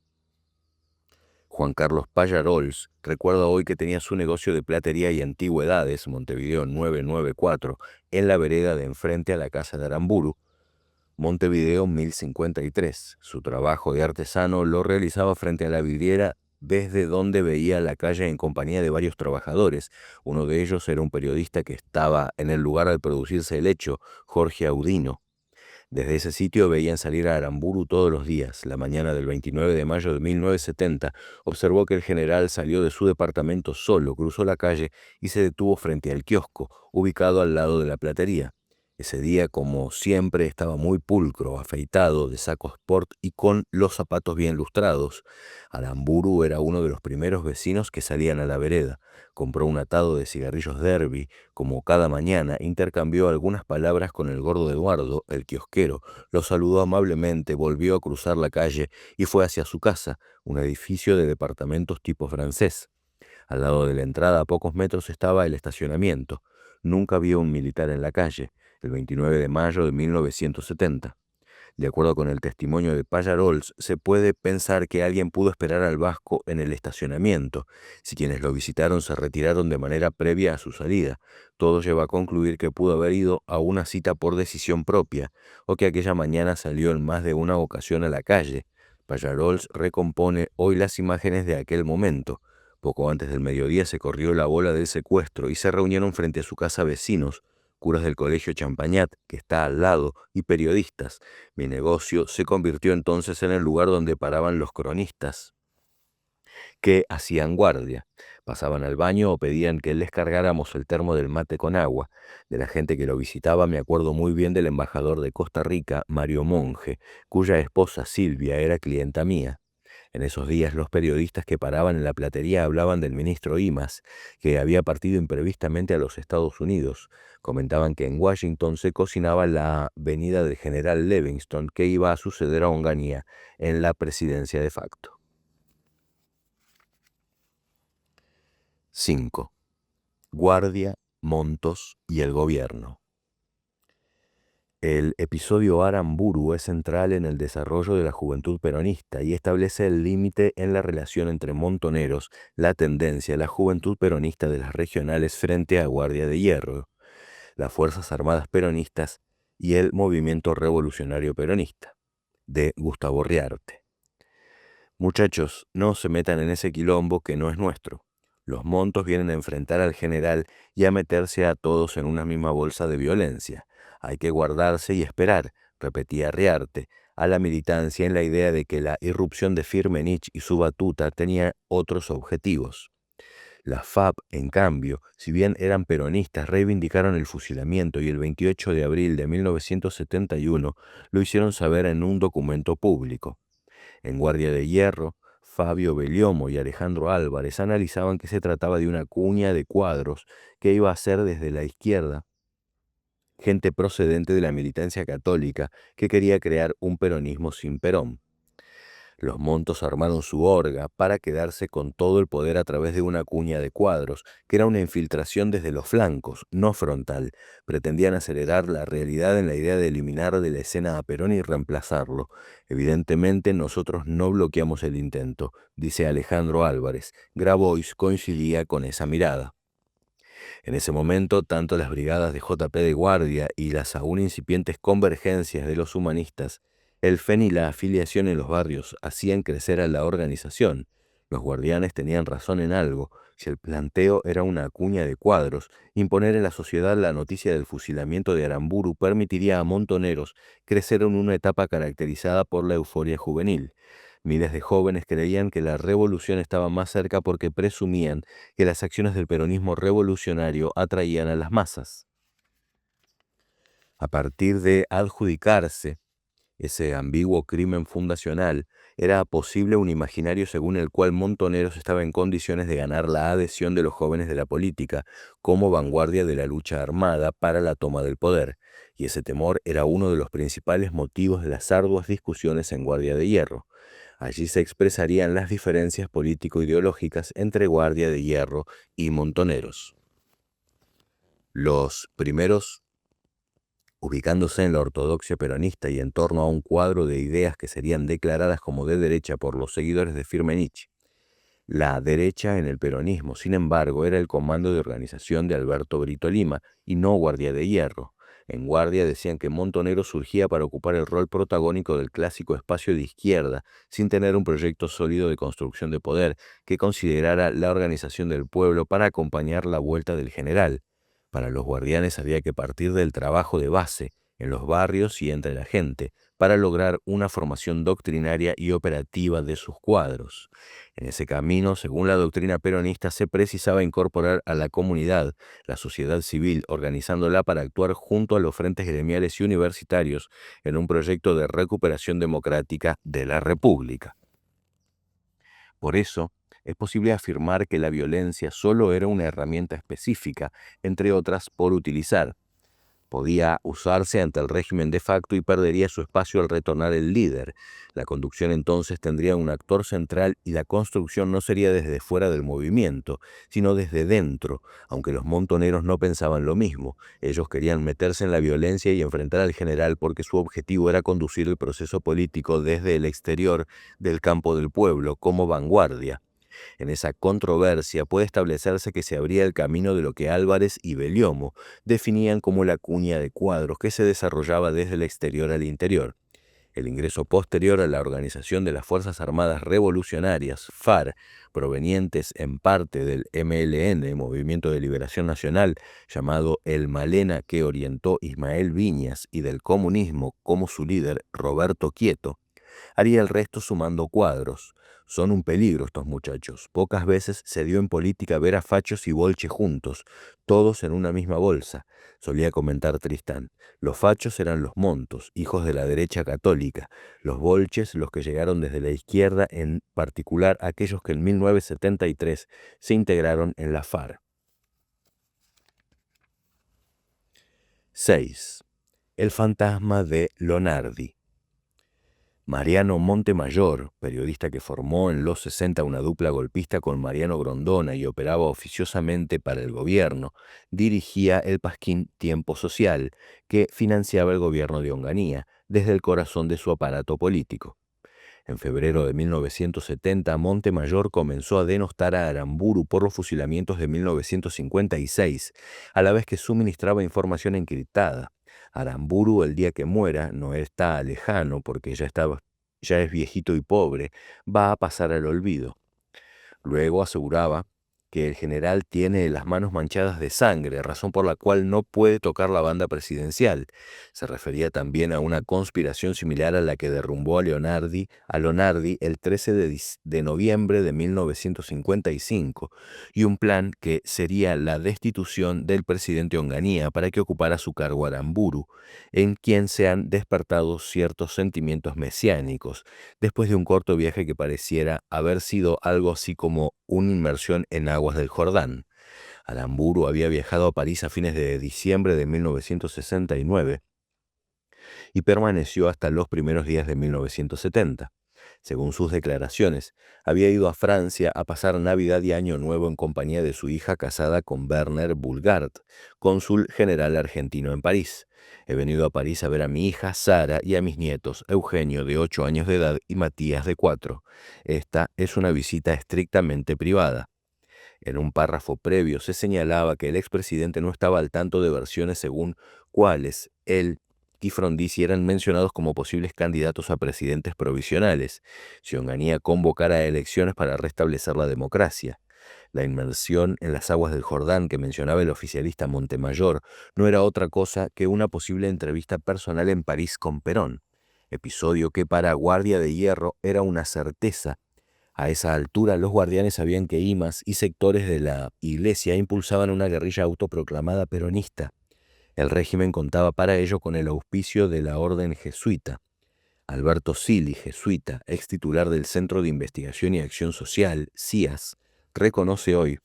A: Juan Carlos Pallarols recuerda hoy que tenía su negocio de platería y antigüedades, Montevideo 994, en la vereda de enfrente a la casa de Aramburu, Montevideo 1053. Su trabajo de artesano lo realizaba frente a la vidriera, desde donde veía la calle en compañía de varios trabajadores. Uno de ellos era un periodista que estaba en el lugar al producirse el hecho, Jorge Audino. Desde ese sitio veían salir a Aramburu todos los días. La mañana del 29 de mayo de 1970 observó que el general salió de su departamento solo, cruzó la calle y se detuvo frente al kiosco, ubicado al lado de la platería. Ese día, como siempre, estaba muy pulcro, afeitado, de saco sport y con los zapatos bien lustrados. Aramburu era uno de los primeros vecinos que salían a la vereda. Compró un atado de cigarrillos Derby. Como cada mañana, intercambió algunas palabras con el gordo Eduardo, el kiosquero. Lo saludó amablemente, volvió a cruzar la calle y fue hacia su casa, un edificio de departamentos tipo francés. Al lado de la entrada, a pocos metros, estaba el estacionamiento. Nunca vio un militar en la calle, el 29 de mayo de 1970. De acuerdo con el testimonio de Pallarols, se puede pensar que alguien pudo esperar al vasco en el estacionamiento. Si quienes lo visitaron se retiraron de manera previa a su salida, todo lleva a concluir que pudo haber ido a una cita por decisión propia, o que aquella mañana salió en más de una ocasión a la calle. Pallarols recompone hoy las imágenes de aquel momento. Poco antes del mediodía se corrió la bola del secuestro y se reunieron frente a su casa vecinos, curas del colegio Champagnat, que está al lado, y periodistas. Mi negocio se convirtió entonces en el lugar donde paraban los cronistas, que hacían guardia. Pasaban al baño o pedían que les cargáramos el termo del mate con agua. De la gente que lo visitaba me acuerdo muy bien del embajador de Costa Rica, Mario Monge, cuya esposa Silvia era clienta mía. En esos días los periodistas que paraban en la platería hablaban del ministro Imas, que había partido imprevistamente a los Estados Unidos. Comentaban que en Washington se cocinaba la venida del general Livingston, que iba a suceder a Onganía en la presidencia de facto. 5. Guardia, Montos y el gobierno. El episodio Aramburu es central en el desarrollo de la juventud peronista y establece el límite en la relación entre Montoneros, la tendencia, la juventud peronista de las regionales frente a Guardia de Hierro, las Fuerzas Armadas Peronistas y el Movimiento Revolucionario Peronista, de Gustavo Riarte. Muchachos, no se metan en ese quilombo que no es nuestro. Los Montos vienen a enfrentar al general y a meterse a todos en una misma bolsa de violencia. Hay que guardarse y esperar, repetía Riarte, a la militancia en la idea de que la irrupción de Firmenich y su batuta tenía otros objetivos. Las FAP, en cambio, si bien eran peronistas, reivindicaron el fusilamiento y el 28 de abril de 1971 lo hicieron saber en un documento público. En Guardia de Hierro, Fabio Bellomo y Alejandro Álvarez analizaban que se trataba de una cuña de cuadros que iba a ser desde la izquierda, gente procedente de la militancia católica que quería crear un peronismo sin Perón. Los Montos armaron su orga para quedarse con todo el poder a través de una cuña de cuadros, que era una infiltración desde los flancos, no frontal. Pretendían acelerar la realidad en la idea de eliminar de la escena a Perón y reemplazarlo. Evidentemente nosotros no bloqueamos el intento, dice Alejandro Álvarez. Grabois coincidía con esa mirada. En ese momento, tanto las brigadas de JP de Guardia y las aún incipientes convergencias de los humanistas, el FEN y la afiliación en los barrios hacían crecer a la organización. Los guardianes tenían razón en algo. Si el planteo era una cuña de cuadros, imponer en la sociedad la noticia del fusilamiento de Aramburu permitiría a Montoneros crecer en una etapa caracterizada por la euforia juvenil. Miles de jóvenes creían que la revolución estaba más cerca porque presumían que las acciones del peronismo revolucionario atraían a las masas. A partir de adjudicarse ese ambiguo crimen fundacional, era posible un imaginario según el cual Montoneros estaba en condiciones de ganar la adhesión de los jóvenes de la política como vanguardia de la lucha armada para la toma del poder, y ese temor era uno de los principales motivos de las arduas discusiones en Guardia de Hierro. Allí se expresarían las diferencias político-ideológicas entre Guardia de Hierro y Montoneros. Los primeros, ubicándose en la ortodoxia peronista y en torno a un cuadro de ideas que serían declaradas como de derecha por los seguidores de Firmenich. La derecha en el peronismo, sin embargo, era el comando de organización de Alberto Brito Lima y no Guardia de Hierro. En Guardia decían que Montoneros surgía para ocupar el rol protagónico del clásico espacio de izquierda, sin tener un proyecto sólido de construcción de poder que considerara la organización del pueblo para acompañar la vuelta del general. Para los guardianes había que partir del trabajo de base, en los barrios y entre la gente, para lograr una formación doctrinaria y operativa de sus cuadros. En ese camino, según la doctrina peronista, se precisaba incorporar a la comunidad, la sociedad civil, organizándola para actuar junto a los frentes gremiales y universitarios en un proyecto de recuperación democrática de la República. Por eso, es posible afirmar que la violencia solo era una herramienta específica, entre otras, por utilizar. Podía usarse ante el régimen de facto y perdería su espacio al retornar el líder. La conducción entonces tendría un actor central y la construcción no sería desde fuera del movimiento, sino desde dentro, aunque los montoneros no pensaban lo mismo. Ellos querían meterse en la violencia y enfrentar al general porque su objetivo era conducir el proceso político desde el exterior del campo del pueblo, como vanguardia. En esa controversia puede establecerse que se abría el camino de lo que Álvarez y Bellomo definían como la cuña de cuadros que se desarrollaba desde el exterior al interior. El ingreso posterior a la organización de las Fuerzas Armadas Revolucionarias, FARC, provenientes en parte del MLN, Movimiento de Liberación Nacional, llamado el Malena, que orientó Ismael Viñas, y del comunismo como su líder, Roberto Quieto, haría el resto sumando cuadros. Son un peligro estos muchachos. Pocas veces se dio en política ver a fachos y bolche juntos, todos en una misma bolsa, solía comentar Tristán. Los fachos eran los montos, hijos de la derecha católica, los bolches los que llegaron desde la izquierda, en particular aquellos que en 1973 se integraron en la FARC. 6. El fantasma de Lonardi. Mariano Montemayor, periodista que formó en los 60 una dupla golpista con Mariano Grondona y operaba oficiosamente para el gobierno, dirigía el pasquín Tiempo Social, que financiaba el gobierno de Onganía desde el corazón de su aparato político. En febrero de 1970, Montemayor comenzó a denostar a Aramburu por los fusilamientos de 1956, a la vez que suministraba información encriptada. Aramburu, el día que muera, no está lejano porque ya es viejito y pobre, va a pasar al olvido. Luego aseguraba que el general tiene las manos manchadas de sangre, razón por la cual no puede tocar la banda presidencial. Se refería también a una conspiración similar a la que derrumbó a Lonardi el 13 de noviembre de 1955, y un plan que sería la destitución del presidente Onganía para que ocupara su cargo Aramburu, en quien se han despertado ciertos sentimientos mesiánicos, después de un corto viaje que pareciera haber sido algo así como una inmersión en aguas del Jordán. Aramburu había viajado a París a fines de diciembre de 1969 y permaneció hasta los primeros días de 1970. Según sus declaraciones, había ido a Francia a pasar Navidad y Año Nuevo en compañía de su hija casada con Werner Boulgard, cónsul general argentino en París. He venido a París a ver a mi hija Sara y a mis nietos, Eugenio de 8 años de edad y Matías de 4. Esta es una visita estrictamente privada. En un párrafo previo se señalaba que el expresidente no estaba al tanto de versiones según cuales él y Frondizi eran mencionados como posibles candidatos a presidentes provisionales, si Onganía convocara elecciones para restablecer la democracia. La inmersión en las aguas del Jordán que mencionaba el oficialista Montemayor no era otra cosa que una posible entrevista personal en París con Perón, episodio que para Guardia de Hierro era una certeza. A esa altura, los guardianes sabían que imás y sectores de la Iglesia impulsaban una guerrilla autoproclamada peronista. El régimen contaba para ello con el auspicio de la Orden Jesuita. Alberto Sili, jesuita, ex titular del Centro de Investigación y Acción Social, CIAS, reconoce hoy: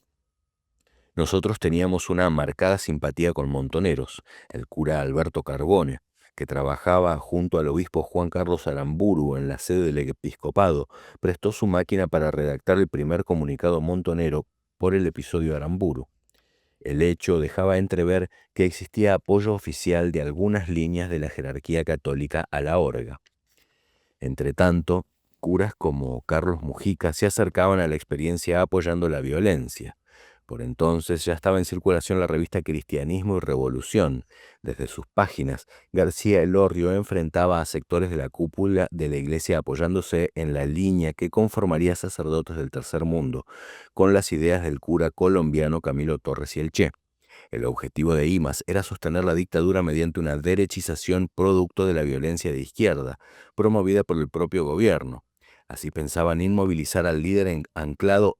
A: nosotros teníamos una marcada simpatía con montoneros. El cura Alberto Carbone, que trabajaba junto al obispo Juan Carlos Aramburu en la sede del episcopado, prestó su máquina para redactar el primer comunicado montonero por el episodio Aramburu. El hecho dejaba entrever que existía apoyo oficial de algunas líneas de la jerarquía católica a la orga. Entretanto, curas como Carlos Mujica se acercaban a la experiencia apoyando la violencia. Por entonces ya estaba en circulación la revista Cristianismo y Revolución. Desde sus páginas, García Elorrio enfrentaba a sectores de la cúpula de la Iglesia apoyándose en la línea que conformaría sacerdotes del Tercer Mundo, con las ideas del cura colombiano Camilo Torres y el Che. El objetivo de Imaz era sostener la dictadura mediante una derechización producto de la violencia de izquierda, promovida por el propio gobierno. Así pensaban inmovilizar al líder anclado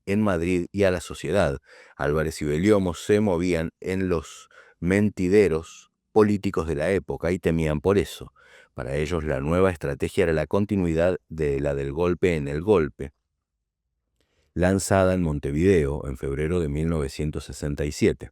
A: en Madrid y a la sociedad. Álvarez y Bellomo se movían en los mentideros políticos de la época y temían por eso. Para ellos la nueva estrategia era la continuidad de la del golpe en el golpe, lanzada en Montevideo en febrero de 1967.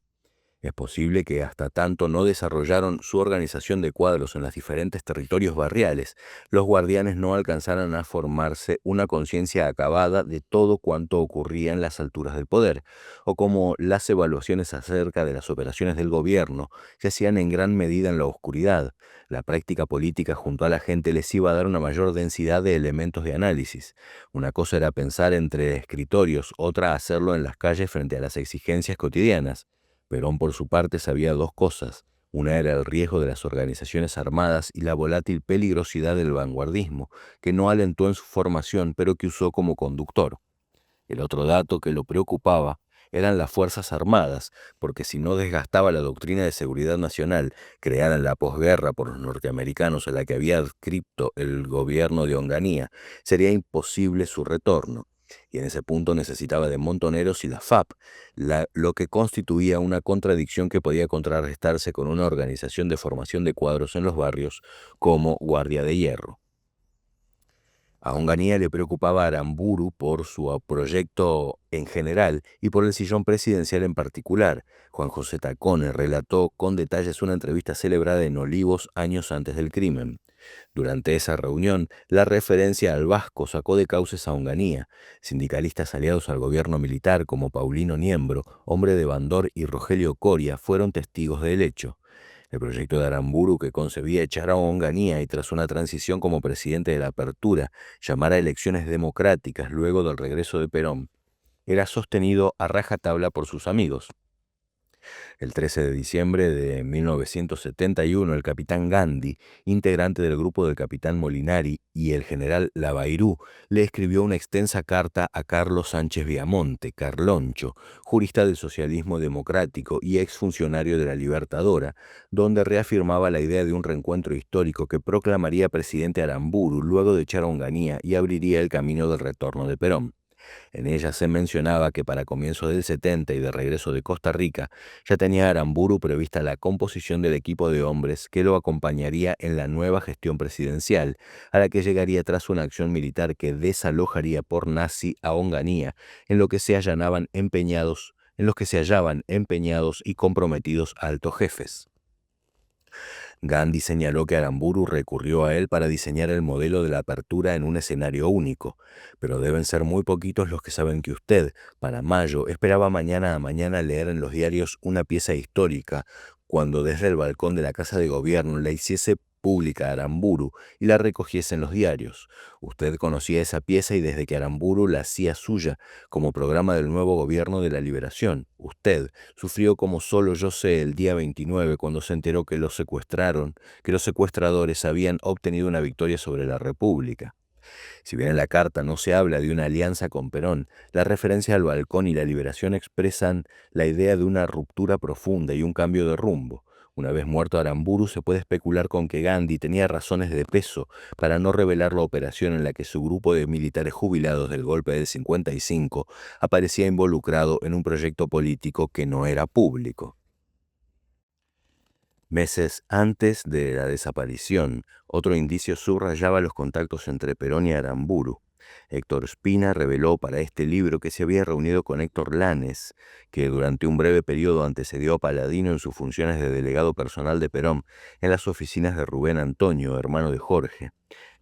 A: Es posible que hasta tanto no desarrollaron su organización de cuadros en los diferentes territorios barriales, los guardianes no alcanzaran a formarse una conciencia acabada de todo cuanto ocurría en las alturas del poder, o como las evaluaciones acerca de las operaciones del gobierno se hacían en gran medida en la oscuridad. La práctica política junto a la gente les iba a dar una mayor densidad de elementos de análisis. Una cosa era pensar entre escritorios, otra hacerlo en las calles frente a las exigencias cotidianas. Perón, por su parte, sabía dos cosas. Una era el riesgo de las organizaciones armadas y la volátil peligrosidad del vanguardismo, que no alentó en su formación, pero que usó como conductor. El otro dato que lo preocupaba eran las Fuerzas Armadas, porque si no desgastaba la doctrina de seguridad nacional creada en la posguerra por los norteamericanos a la que había adscrito el gobierno de Onganía, sería imposible su retorno. Y en ese punto necesitaba de montoneros y la FAP, lo que constituía una contradicción que podía contrarrestarse con una organización de formación de cuadros en los barrios como Guardia de Hierro. A Onganía le preocupaba Aramburu por su proyecto en general y por el sillón presidencial en particular. Juan José Taccone relató con detalles una entrevista celebrada en Olivos años antes del crimen. Durante esa reunión, la referencia al Vasco sacó de cauces a Onganía. Sindicalistas aliados al gobierno militar como Paulino Niembro, Hombre de Bandor y Rogelio Coria fueron testigos del hecho. El proyecto de Aramburu, que concebía echar a Onganía y tras una transición como presidente de la Apertura, llamar a elecciones democráticas luego del regreso de Perón, era sostenido a rajatabla por sus amigos. El 13 de diciembre de 1971, el capitán Gandhi, integrante del grupo del capitán Molinari, y el general Lavairú le escribió una extensa carta a Carlos Sánchez Viamonte, Carloncho, jurista del socialismo democrático y exfuncionario de la Libertadora, donde reafirmaba la idea de un reencuentro histórico que proclamaría presidente Aramburu luego de echar a Onganía y abriría el camino del retorno de Perón. En ella se mencionaba que para comienzos del 70 y de regreso de Costa Rica, ya tenía Aramburu prevista la composición del equipo de hombres que lo acompañaría en la nueva gestión presidencial, a la que llegaría tras una acción militar que desalojaría por nazi a Onganía, en lo que se hallaban empeñados y comprometidos altos jefes. Gandhi señaló que Aramburu recurrió a él para diseñar el modelo de la apertura en un escenario único, pero deben ser muy poquitos los que saben que usted, para mayo, esperaba mañana a mañana leer en los diarios una pieza histórica, cuando desde el balcón de la Casa de Gobierno la hiciese pública Aramburu y la recogiese en los diarios. Usted conocía esa pieza y desde que Aramburu la hacía suya como programa del nuevo gobierno de la liberación, usted sufrió como solo yo sé el día 29 cuando se enteró que los secuestradores habían obtenido una victoria sobre la República. Si bien en la carta no se habla de una alianza con Perón, la referencia al balcón y la liberación expresan la idea de una ruptura profunda y un cambio de rumbo. Una vez muerto Aramburu, se puede especular con que Gandhi tenía razones de peso para no revelar la operación en la que su grupo de militares jubilados del golpe del 55 aparecía involucrado en un proyecto político que no era público. Meses antes de la desaparición, otro indicio subrayaba los contactos entre Perón y Aramburu. Héctor Espina reveló para este libro que se había reunido con Héctor Lanes, que durante un breve periodo antecedió a Paladino en sus funciones de delegado personal de Perón, en las oficinas de Rubén Antonio, hermano de Jorge.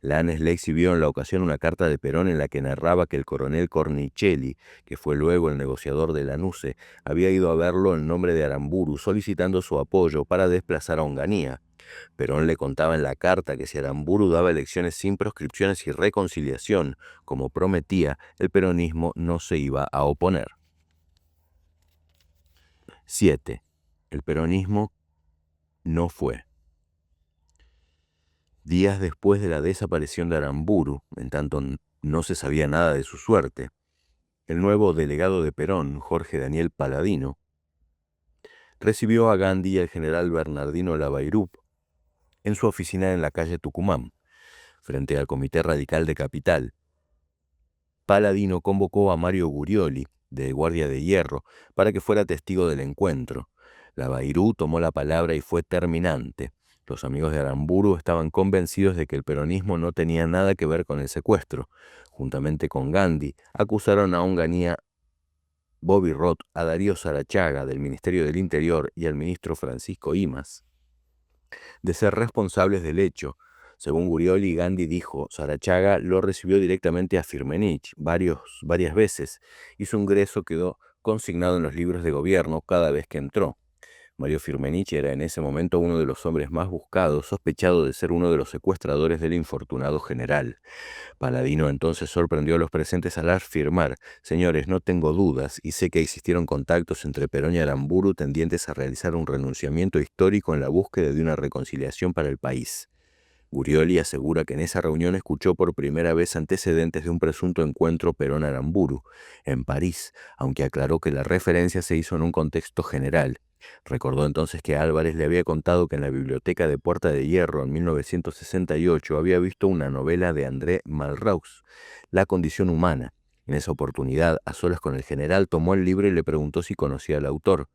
A: Lanes le exhibió en la ocasión una carta de Perón en la que narraba que el coronel Cornicelli, que fue luego el negociador de Lanusse, había ido a verlo en nombre de Aramburu solicitando su apoyo para desplazar a Onganía. Perón le contaba en la carta que si Aramburu daba elecciones sin proscripciones y reconciliación, como prometía, el peronismo no se iba a oponer. 7. El peronismo no fue. Días después de la desaparición de Aramburu, en tanto no se sabía nada de su suerte, el nuevo delegado de Perón, Jorge Daniel Paladino, recibió a Gandhi y al general Bernardino Lavairup en su oficina en la calle Tucumán, frente al Comité Radical de Capital. Paladino convocó a Mario Gurioli, de Guardia de Hierro, para que fuera testigo del encuentro. Lavairu tomó la palabra y fue terminante. Los amigos de Aramburu estaban convencidos de que el peronismo no tenía nada que ver con el secuestro. Juntamente con Gandhi, acusaron a Onganía Bobby Roth, a Darío Sarachaga, del Ministerio del Interior, y al ministro Francisco Imaz, de ser responsables del hecho. Según Gurioli, Gandhi dijo, Sarachaga lo recibió directamente a Firmenich varias veces y su ingreso quedó consignado en los libros de gobierno cada vez que entró. Mario Firmenich era en ese momento uno de los hombres más buscados, sospechado de ser uno de los secuestradores del infortunado general. Paladino entonces sorprendió a los presentes al afirmar, señores, no tengo dudas y sé que existieron contactos entre Perón y Aramburu tendientes a realizar un renunciamiento histórico en la búsqueda de una reconciliación para el país. Gurioli asegura que en esa reunión escuchó por primera vez antecedentes de un presunto encuentro Perón-Aramburu en París, aunque aclaró que la referencia se hizo en un contexto general. Recordó entonces que Álvarez le había contado que en la biblioteca de Puerta de Hierro en 1968 había visto una novela de André Malraux, La condición humana. En esa oportunidad, a solas con el general, tomó el libro y le preguntó si conocía al autor.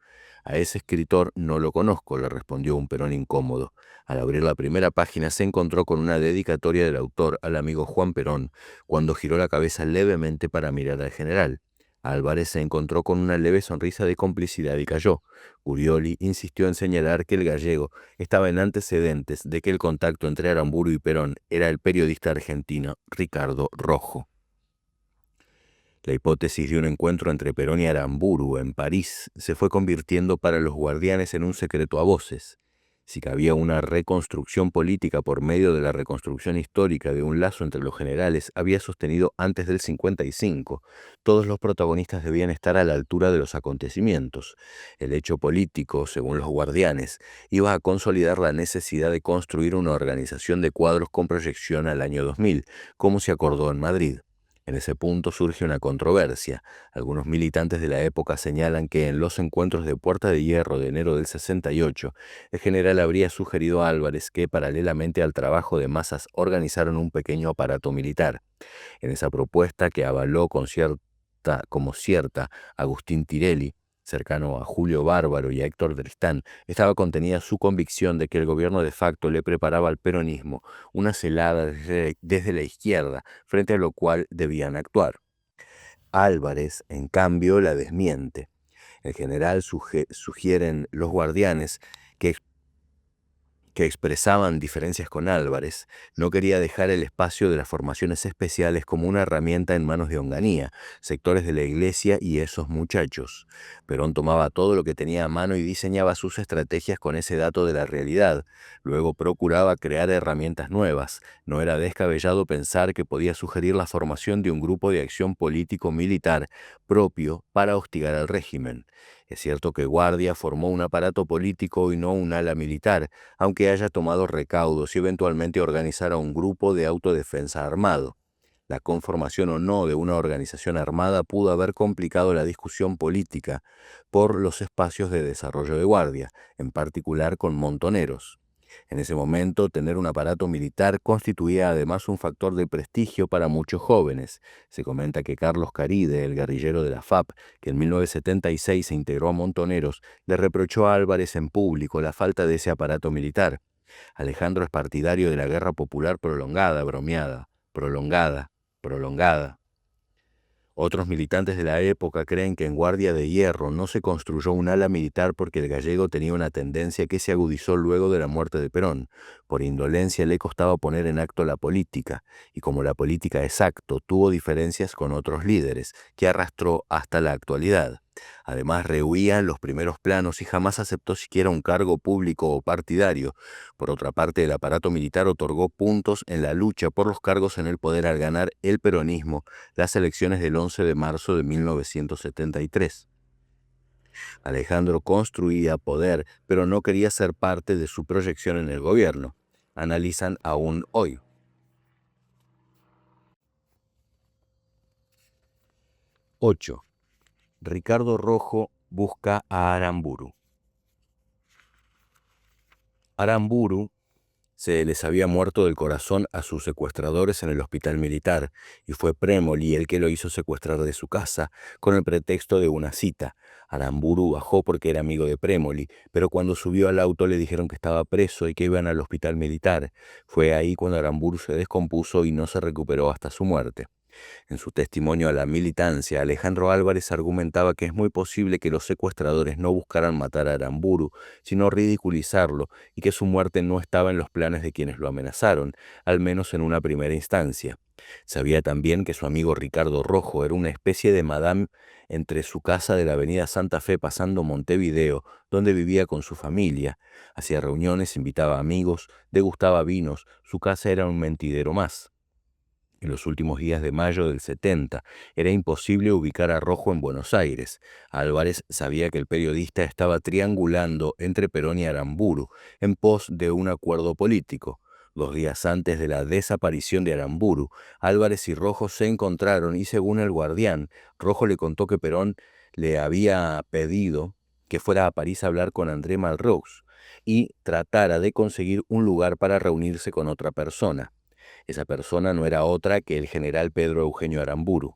A: A ese escritor no lo conozco, le respondió un Perón incómodo. Al abrir la primera página se encontró con una dedicatoria del autor al amigo Juan Perón, cuando giró la cabeza levemente para mirar al general. Álvarez se encontró con una leve sonrisa de complicidad y calló. Gurioli insistió en señalar que el gallego estaba en antecedentes de que el contacto entre Aramburu y Perón era el periodista argentino Ricardo Rojo. La hipótesis de un encuentro entre Perón y Aramburu en París se fue convirtiendo para los guardianes en un secreto a voces. Si cabía una reconstrucción política por medio de la reconstrucción histórica de un lazo entre los generales había sostenido antes del 55, todos los protagonistas debían estar a la altura de los acontecimientos. El hecho político, según los guardianes, iba a consolidar la necesidad de construir una organización de cuadros con proyección al año 2000, como se acordó en Madrid. En ese punto surge una controversia. Algunos militantes de la época señalan que en los encuentros de Puerta de Hierro de enero del 68, el general habría sugerido a Álvarez que, paralelamente al trabajo de masas, organizaran un pequeño aparato militar. En esa propuesta, que avaló como cierta Agustín Tirelli, cercano a Julio Bárbaro y a Héctor Tristán, estaba contenida su convicción de que el gobierno de facto le preparaba al peronismo una celada desde la izquierda, frente a lo cual debían actuar. Álvarez, en cambio, la desmiente. El general sugieren los guardianes que expresaban diferencias con Álvarez, no quería dejar el espacio de las formaciones especiales como una herramienta en manos de Onganía, sectores de la iglesia y esos muchachos. Perón tomaba todo lo que tenía a mano y diseñaba sus estrategias con ese dato de la realidad. Luego procuraba crear herramientas nuevas. No era descabellado pensar que podía sugerir la formación de un grupo de acción político-militar propio para hostigar al régimen. Es cierto que Guardia formó un aparato político y no un ala militar, aunque haya tomado recaudos y eventualmente organizara un grupo de autodefensa armado. La conformación o no de una organización armada pudo haber complicado la discusión política por los espacios de desarrollo de Guardia, en particular con montoneros. En ese momento, tener un aparato militar constituía además un factor de prestigio para muchos jóvenes. Se comenta que Carlos Caride, el guerrillero de la FAP, que en 1976 se integró a Montoneros, le reprochó a Álvarez en público la falta de ese aparato militar. Alejandro es partidario de la guerra popular prolongada, prolongada. Otros militantes de la época creen que en Guardia de Hierro no se construyó un ala militar porque el gallego tenía una tendencia que se agudizó luego de la muerte de Perón. Por indolencia le costaba poner en acto la política, y como la política es acto, tuvo diferencias con otros líderes, que arrastró hasta la actualidad. Además, rehuía los primeros planos y jamás aceptó siquiera un cargo público o partidario. Por otra parte, el aparato militar otorgó puntos en la lucha por los cargos en el poder al ganar el peronismo las elecciones del 11 de marzo de 1973. Alejandro construía poder, pero no quería ser parte de su proyección en el gobierno. Analizan aún hoy. 8. Ricardo Rojo busca a Aramburu. Aramburu se les había muerto del corazón a sus secuestradores en el hospital militar, y fue Premoli el que lo hizo secuestrar de su casa, con el pretexto de una cita. Aramburu bajó porque era amigo de Premoli, pero cuando subió al auto le dijeron que estaba preso y que iban al hospital militar. Fue ahí cuando Aramburu se descompuso y no se recuperó hasta su muerte. En su testimonio a la militancia, Alejandro Álvarez argumentaba que es muy posible que los secuestradores no buscaran matar a Aramburu, sino ridiculizarlo, y que su muerte no estaba en los planes de quienes lo amenazaron, al menos en una primera instancia. Sabía también que su amigo Ricardo Rojo era una especie de madame entre su casa de la avenida Santa Fe pasando Montevideo, donde vivía con su familia. Hacía reuniones, invitaba amigos, degustaba vinos, su casa era un mentidero más. En los últimos días de mayo del 70, era imposible ubicar a Rojo en Buenos Aires. Álvarez sabía que el periodista estaba triangulando entre Perón y Aramburu en pos de un acuerdo político. 2 días antes de la desaparición de Aramburu, Álvarez y Rojo se encontraron y, según El Guardián, Rojo le contó que Perón le había pedido que fuera a París a hablar con André Malraux y tratara de conseguir un lugar para reunirse con otra persona. Esa persona no era otra que el general Pedro Eugenio Aramburu.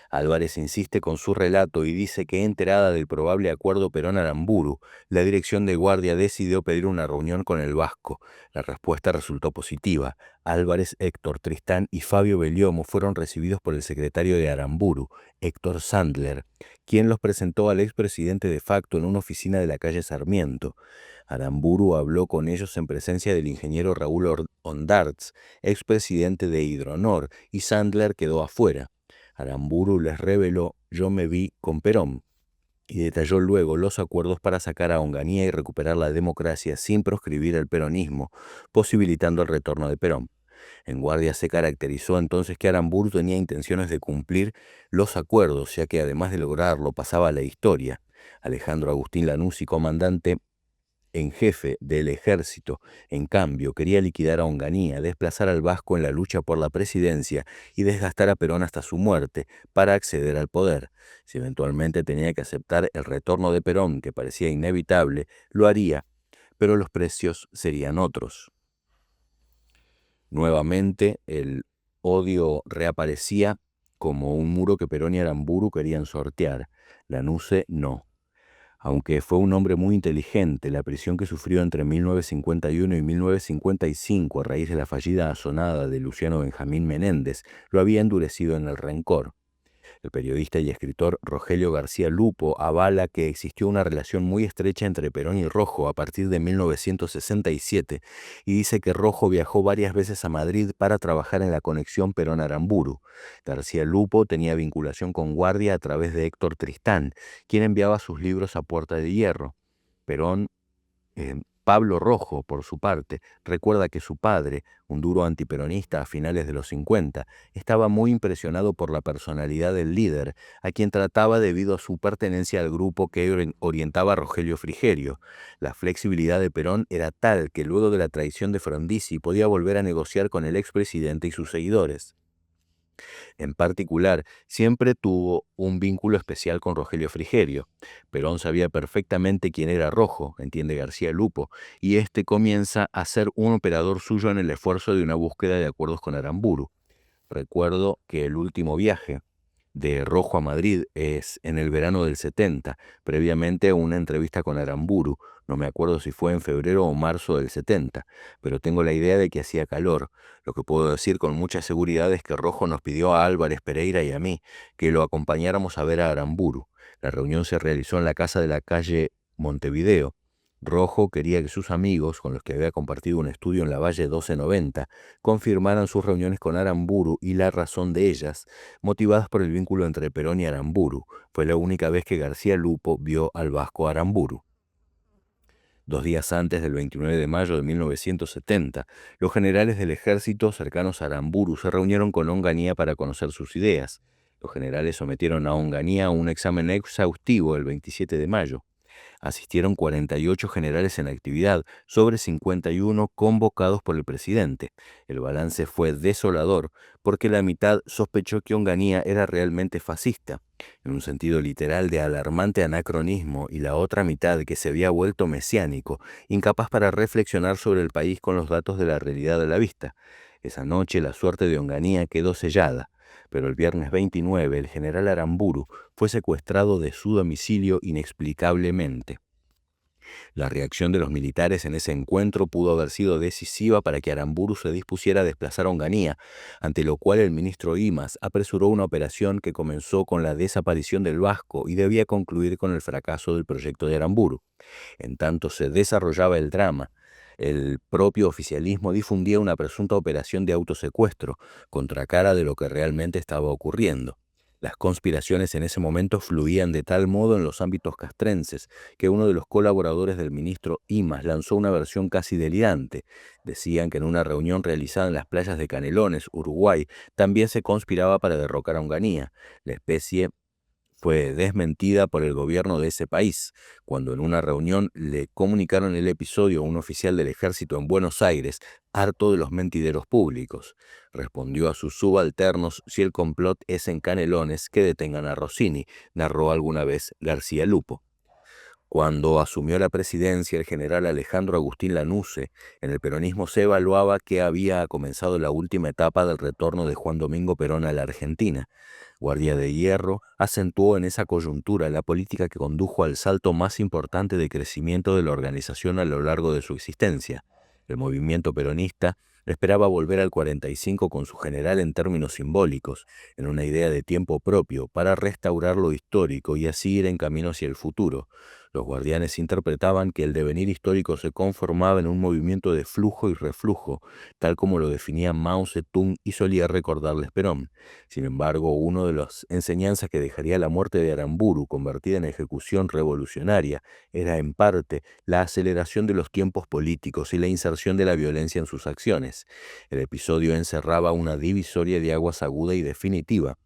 A: Álvarez insiste con su relato y dice que, enterada del probable acuerdo Perón-Aramburu, la dirección de guardia decidió pedir una reunión con el Vasco. La respuesta resultó positiva. Álvarez, Héctor Tristán y Fabio Bellomo fueron recibidos por el secretario de Aramburu, Héctor Sandler, quien los presentó al expresidente de facto en una oficina de la calle Sarmiento. Aramburu habló con ellos en presencia del ingeniero Raúl Ondartz, expresidente de Hidronor, y Sandler quedó afuera. Aramburu les reveló: "Yo me vi con Perón", y detalló luego los acuerdos para sacar a Onganía y recuperar la democracia sin proscribir el peronismo, posibilitando el retorno de Perón. En Guardia se caracterizó entonces que Aramburu tenía intenciones de cumplir los acuerdos, ya que además de lograrlo pasaba a la historia. Alejandro Agustín Lanús, comandante en jefe del ejército, en cambio, quería liquidar a Onganía, desplazar al Vasco en la lucha por la presidencia y desgastar a Perón hasta su muerte para acceder al poder. Si eventualmente tenía que aceptar el retorno de Perón, que parecía inevitable, lo haría, pero los precios serían otros. Nuevamente, el odio reaparecía como un muro que Perón y Aramburu querían sortear. Lanusse no. Aunque fue un hombre muy inteligente, la prisión que sufrió entre 1951 y 1955 a raíz de la fallida asonada de Luciano Benjamín Menéndez lo había endurecido en el rencor. El periodista y escritor Rogelio García Lupo avala que existió una relación muy estrecha entre Perón y Rojo a partir de 1967 y dice que Rojo viajó varias veces a Madrid para trabajar en la conexión Perón-Aramburu. García Lupo tenía vinculación con Guardia a través de Héctor Tristán, quien enviaba sus libros a Puerta de Hierro. Pablo Rojo, por su parte, recuerda que su padre, un duro antiperonista a finales de los 50, estaba muy impresionado por la personalidad del líder, a quien trataba debido a su pertenencia al grupo que orientaba a Rogelio Frigerio. La flexibilidad de Perón era tal que luego de la traición de Frondizi podía volver a negociar con el expresidente y sus seguidores. En particular, siempre tuvo un vínculo especial con Rogelio Frigerio. Perón sabía perfectamente quién era Rojo, entiende García Lupo, y este comienza a ser un operador suyo en el esfuerzo de una búsqueda de acuerdos con Aramburu. Recuerdo que el último viaje de Rojo a Madrid es en el verano del 70, previamente a una entrevista con Aramburu. No me acuerdo si fue en febrero o marzo del 70, pero tengo la idea de que hacía calor. Lo que puedo decir con mucha seguridad es que Rojo nos pidió a Álvarez Pereira y a mí que lo acompañáramos a ver a Aramburu. La reunión se realizó en la casa de la calle Montevideo. Rojo quería que sus amigos, con los que había compartido un estudio en la Valle 1290, confirmaran sus reuniones con Aramburu y la razón de ellas, motivadas por el vínculo entre Perón y Aramburu. Fue la única vez que García Lupo vio al Vasco Aramburu. 2 días antes del 29 de mayo de 1970, los generales del ejército cercanos a Aramburu se reunieron con Onganía para conocer sus ideas. Los generales sometieron a Onganía a un examen exhaustivo el 27 de mayo. Asistieron 48 generales en actividad, sobre 51 convocados por el presidente. El balance fue desolador, porque la mitad sospechó que Onganía era realmente fascista, en un sentido literal de alarmante anacronismo, y la otra mitad que se había vuelto mesiánico, incapaz para reflexionar sobre el país con los datos de la realidad a la vista. Esa noche la suerte de Onganía quedó sellada, pero el viernes 29 el general Aramburu fue secuestrado de su domicilio inexplicablemente. La reacción de los militares en ese encuentro pudo haber sido decisiva para que Aramburu se dispusiera a desplazar a Onganía, ante lo cual el ministro Imaz apresuró una operación que comenzó con la desaparición del Vasco y debía concluir con el fracaso del proyecto de Aramburu. En tanto se desarrollaba el drama, el propio oficialismo difundía una presunta operación de autosecuestro, contracara de lo que realmente estaba ocurriendo. Las conspiraciones en ese momento fluían de tal modo en los ámbitos castrenses que uno de los colaboradores del ministro Imaz lanzó una versión casi delirante. Decían que en una reunión realizada en las playas de Canelones, Uruguay, también se conspiraba para derrocar a Onganía. La especie fue desmentida por el gobierno de ese país, cuando en una reunión le comunicaron el episodio a un oficial del ejército en Buenos Aires, harto de los mentideros públicos. Respondió a sus subalternos: si el complot es en Canelones, que detengan a Rossini, narró alguna vez García Lupo. Cuando asumió la presidencia el general Alejandro Agustín Lanusse, en el peronismo se evaluaba que había comenzado la última etapa del retorno de Juan Domingo Perón a la Argentina. Guardia de Hierro acentuó en esa coyuntura la política que condujo al salto más importante de crecimiento de la organización a lo largo de su existencia. El movimiento peronista esperaba volver al 45 con su general en términos simbólicos, en una idea de tiempo propio, para restaurar lo histórico y así ir en camino hacia el futuro. Los guardianes interpretaban que el devenir histórico se conformaba en un movimiento de flujo y reflujo, tal como lo definía Mao Zedong y solía recordarles Perón. Sin embargo, una de las enseñanzas que dejaría la muerte de Aramburu, convertida en ejecución revolucionaria, era en parte la aceleración de los tiempos políticos y la inserción de la violencia en sus acciones. El episodio encerraba una divisoria de aguas aguda y definitiva.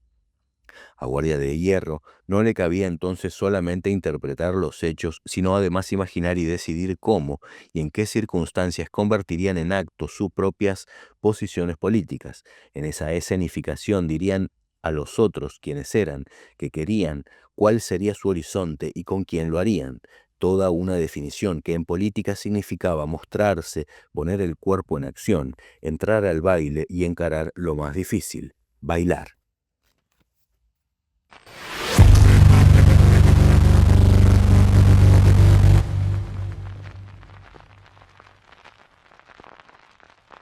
A: A Guardia de Hierro no le cabía entonces solamente interpretar los hechos, sino además imaginar y decidir cómo y en qué circunstancias convertirían en acto sus propias posiciones políticas. En esa escenificación dirían a los otros quiénes eran, qué querían, cuál sería su horizonte y con quién lo harían. Toda una definición que en política significaba mostrarse, poner el cuerpo en acción, entrar al baile y encarar lo más difícil: bailar.